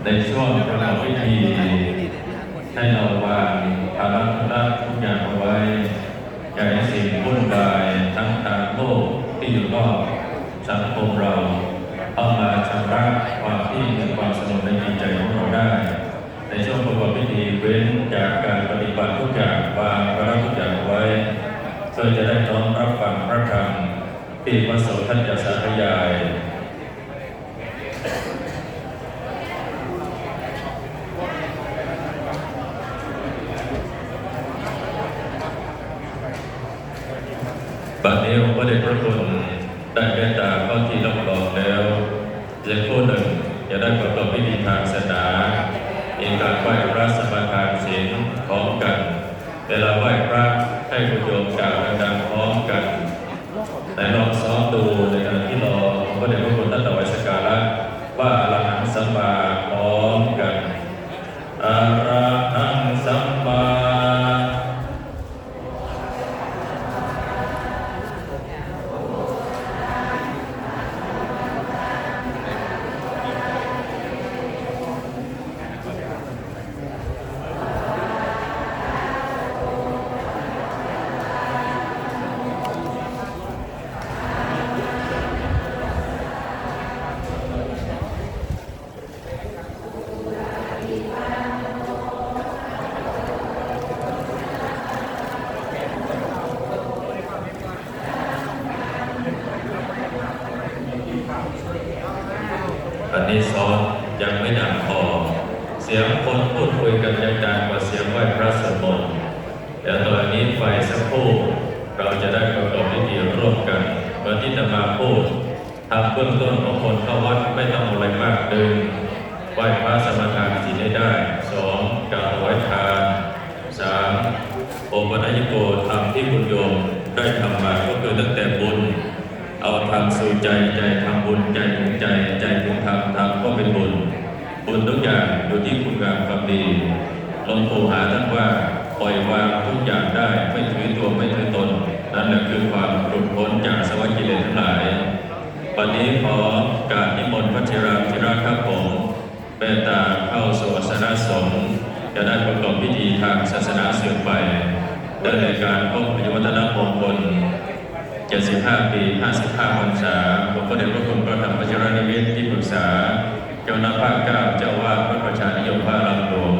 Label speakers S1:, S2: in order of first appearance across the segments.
S1: ในช่วงประกอบพิธีให้เราวางภาระทุกอย่างเอาไว้อย่าให้สิ่งวุ่นวายทั้งทางโลกที่อยู่รอบสังคมเราเอามาชำระความที่มีความสงบในจิตใจของเราได้ในช่วงประกอบพิธีเว้นจากการปฏิบัติทุกอย่างวางภาระทุกอย่างไว้เพื่อจะได้น้อมรับฟังพระธรรมที่พระสงฆ์ท่านจะสาธยายบัดนี้องค์พระเดชพระคุณได้เมตตาเข้าที่รับรองแล้วเด็กผู้หนึ่งจะได้ประกอบพิธีทางศาสนามีการไหว้พระสมาทานศีลพร้อมกันเวลาไหว้พระให้คุณโยมกล่าวดังๆพร้อมกันแต่ลองซ้อมดูในขณะที่รอองค์พระเดชพระคุณท่านถวายสักการะว่าอรหังสัมมาพร้อมกันอรหังสัมมาอันนี้ซ้อนยังไม่ดังพอเสียงคนพูดคุยกันยังดังกว่าเสียงไหว้พระสวดมนต์เดี๋ยวตอนนี้ไฟสักครู่เราจะได้ประกอบพิธีร่วมกันเมื่อที่จะมาพูดทำเบื้องต้นของคนเข้าวัดไม่ต้องอะไรมากดึงไหว้พระสมาทานศีลได้2กล่าวถวายทาน3โอปัญญโกธรรมที่คุณโยมได้ทำมาก็คือตั้งแต่บุญเอาทำสู่ใจใจทำบุญใจถึงใจใจถึงธรรมธรรมก็เป็นบุญบุญทุกอย่างอยู่ที่คุณงามความดีหลวงปู่หาท่านว่าปล่อยวางทุกอย่างได้ไม่ถือตัวไม่ถือตนนั่นแหละคือความหลุดพ้นจากสวรรค์กิเลสทั้งหลายวันนี้ขอการนิมนต์พระเถระธิราครับผมเมตตาเข้าสู่อาสนะสงฆ์จะได้ประกอบพิธีทางศาสนาสืบไปโดยในการพบพยวัฒนมงคล75 ปี 55 พรรษาหลวงพ่อเดชพระคุณพระธรรมวชิรนิมิตรที่ปรึกษาเจ้าหน้าภาค 9 เจ้าวาดวัดประชานิยมพระรามหลวง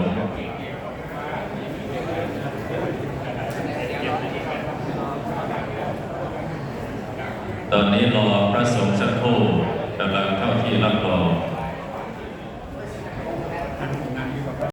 S1: ตอนนี้รอพระสงฆ์สักครู่กำลังเข้าที่รับรอง